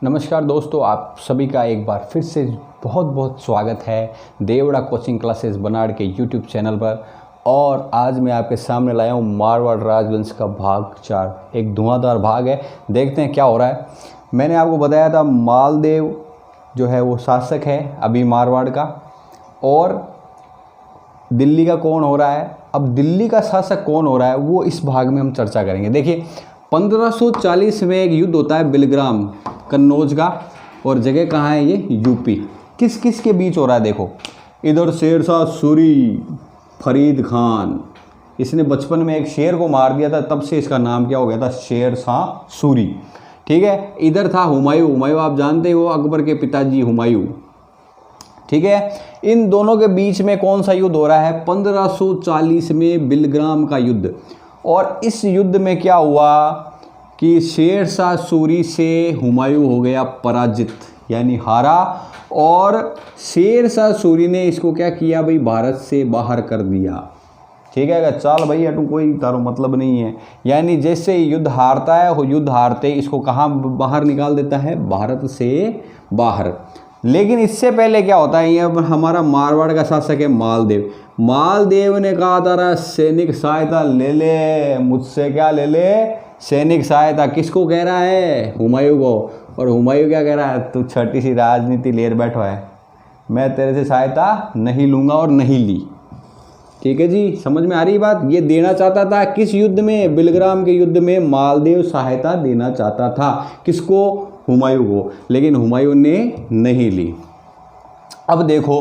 नमस्कार दोस्तों, आप सभी का एक बार फिर से बहुत बहुत स्वागत है देवड़ा कोचिंग क्लासेस बनाड़ के यूट्यूब चैनल पर। और आज मैं आपके सामने लाया हूँ मारवाड़ राजवंश का भाग 4। एक धुआंधार भाग है, देखते हैं क्या हो रहा है। मैंने आपको बताया था मालदेव जो है वो शासक है अभी मारवाड़ का, और दिल्ली का कौन हो रहा है। अब दिल्ली का शासक कौन हो रहा है वो इस भाग में हम चर्चा करेंगे। देखिए 1540 में एक युद्ध होता है बिलग्राम कन्नौज का, और जगह कहाँ है ये, यूपी। किस किस के बीच हो रहा है देखो, इधर शेरशाह सूरी फरीद खान, इसने बचपन में एक शेर को मार दिया था, तब से इसका नाम क्या हो गया था, शेरशाह सूरी। ठीक है, इधर था हुमायूं। हुमायूं आप जानते हो, अकबर के पिताजी हुमायूं। ठीक है, इन दोनों के बीच में कौन सा युद्ध हो रहा है, 1540 में बिलग्राम का युद्ध। और इस युद्ध में क्या हुआ कि शेरशाह सूरी से हुमायूं हो गया पराजित, यानी हारा, और शेरशाह सूरी ने इसको क्या किया भाई, भारत से बाहर कर दिया। ठीक है, चल भाई अटू कोई तारो मतलब नहीं है, यानी जैसे युद्ध हारता है वो युद्ध हारते इसको कहाँ बाहर निकाल देता है, भारत से बाहर। लेकिन इससे पहले क्या होता है, ये हमारा मारवाड़ का शासक है मालदेव। मालदेव ने कहा था सैनिक सहायता ले ले मुझसे, क्या ले ले, सैनिक सहायता। किसको कह रहा है, हुमायूं को। और हुमायूं क्या कह रहा है, तू छोटी सी राजनीति लेर बैठो है, मैं तेरे से सहायता नहीं लूँगा और नहीं ली। ठीक है जी, समझ में आ रही बात। ये देना चाहता था किस युद्ध में, बिलग्राम के युद्ध में मालदेव सहायता देना चाहता था, किसको, हुमायूं को, लेकिन हुमायूं ने नहीं ली। अब देखो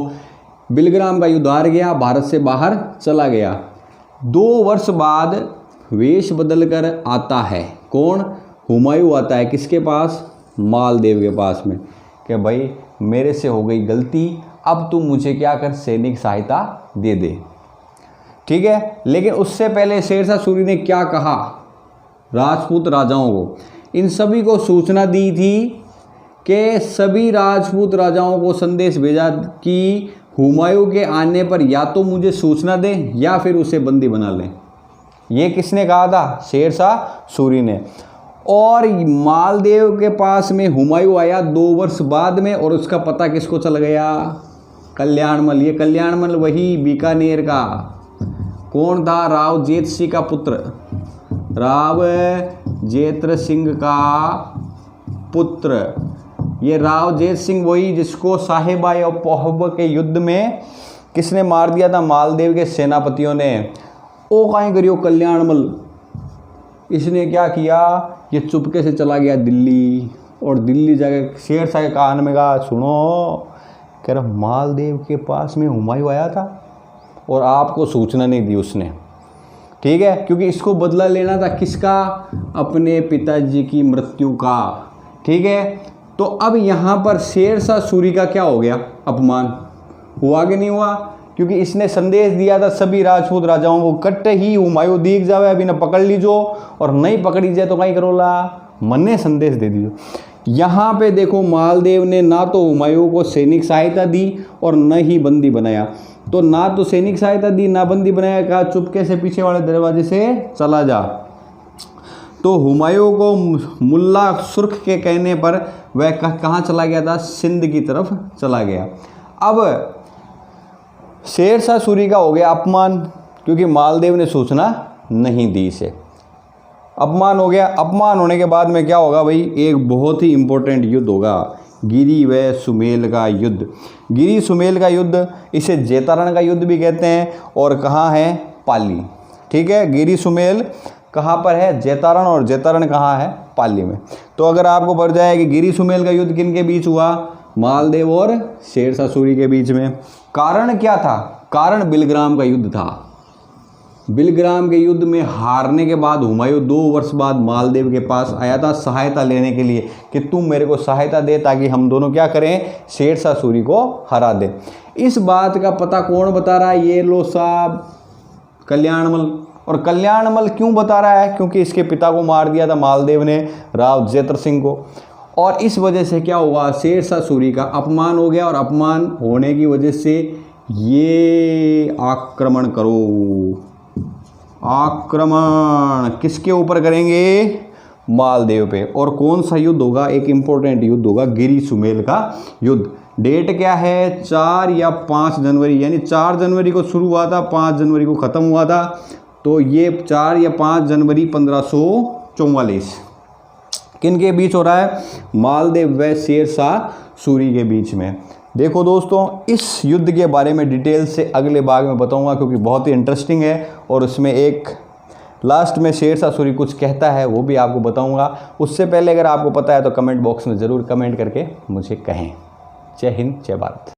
बिलग्राम का युद्ध हार गया, भारत से बाहर चला गया। 2 वर्ष बाद वेश बदल कर आता है कौन, हुमायूं आता है किसके पास, मालदेव के पास में, कि भाई मेरे से हो गई गलती, अब तू मुझे क्या कर, सैनिक सहायता दे दे। ठीक है, लेकिन उससे पहले शेरशाह सूरी ने क्या कहा, राजपूत राजाओं को, इन सभी को सूचना दी थी कि सभी राजपूत राजाओं को संदेश भेजा कि हुमायूं के आने पर या तो मुझे सूचना दे या फिर उसे बंदी बना लें। ये किसने कहा था, शेरशाह सूरी ने। और मालदेव के पास में हुमायूं आया 2 वर्ष बाद में, और उसका पता किसको चल गया, कल्याणमल। ये कल्याणमल वही बीकानेर का, कौन था, राव जेत सिंह का पुत्र, राव जेत्र सिंह का पुत्र। ये राव जेत सिंह वही जिसको साहिबा और पोहब के युद्ध में किसने मार दिया था, मालदेव के सेनापतियों ने। ओ कहीं करियो कल्याणमल, इसने क्या किया, ये चुपके से चला गया दिल्ली, और दिल्ली जाकर शेरशाह के कान में कहा, सुनो कह रहा मालदेव के पास में हुमायूं आया था और आपको सूचना नहीं दी उसने। ठीक है, क्योंकि इसको बदला लेना था किसका, अपने पिताजी की मृत्यु का। ठीक है, तो अब यहाँ पर शेरशाह सूरी का क्या हो गया, अपमान हुआ कि नहीं हुआ, क्योंकि इसने संदेश दिया था सभी राजपूत राजाओं को, कट्टे ही हुमायूं दिख जावे अभी ना पकड़ लीजो, और नहीं पकड़ी जाए तो कहीं करोला, मन्ने संदेश दे दीजो। यहाँ पे देखो मालदेव ने ना तो हुमायूं को सैनिक सहायता दी और न ही बंदी बनाया। तो ना तो सैनिक सहायता दी ना बंदी बनाया, कहा चुपके से पीछे वाले दरवाजे से चला जा। तो हुमायूं को मुल्ला सुर्ख के कहने पर वह कहाँ चला गया था, सिंध की तरफ चला गया। अब शेरशाह सूरी का हो गया अपमान, क्योंकि मालदेव ने सूचना नहीं दी इसे, अपमान हो गया। अपमान होने के बाद में क्या होगा भाई, एक बहुत ही इंपॉर्टेंट युद्ध होगा, गिरी व सुमेल का युद्ध। गिरी सुमेल का युद्ध, इसे जैतारण का युद्ध भी कहते हैं, और कहाँ है, पाली। ठीक है, गिरी सुमेल कहाँ पर है, जैतारण, और जैतारण कहाँ है, पाली में। तो अगर आपको पड़ जाए कि गिरी सुमेल का युद्ध किन के बीच हुआ, मालदेव और शेरशाह सूरी के बीच में। कारण क्या था, कारण बिलग्राम का युद्ध था। बिलग्राम के युद्ध में हारने के बाद हुमायूं 2 वर्ष बाद मालदेव के पास आया था सहायता लेने के लिए, कि तुम मेरे को सहायता दे ताकि हम दोनों क्या करें, शेरशाह सूरी को हरा दें। इस बात का पता कौन बता रहा है, ये लो साहब कल्याणमल। और कल्याणमल क्यों बता रहा है, क्योंकि इसके पिता को मार दिया था मालदेव ने, राव जेत्र सिंह को। और इस वजह से क्या हुआ, शेरशाह सूरी का अपमान हो गया, और अपमान होने की वजह से ये आक्रमण करो, आक्रमण किसके ऊपर करेंगे, मालदेव पे। और कौन सा युद्ध होगा? एक इम्पोर्टेंट युद्ध होगा, गिरी सुमेल का युद्ध। डेट क्या है? 4 या 5 जनवरी, यानी 4 जनवरी को शुरू हुआ था, 5 जनवरी को ख़त्म हुआ था। तो ये 4 या 5 जनवरी 1544 किन के बीच हो रहा है? मालदेव व शेर शाह सूरी के बीच में। देखो दोस्तों, इस युद्ध के बारे में डिटेल से अगले भाग में बताऊंगा, क्योंकि बहुत ही इंटरेस्टिंग है। और उसमें एक लास्ट में शेर शाह सूरी कुछ कहता है, वो भी आपको बताऊंगा। उससे पहले अगर आपको पता है तो कमेंट बॉक्स में ज़रूर कमेंट करके मुझे कहें। जय हिंद, जय भारत।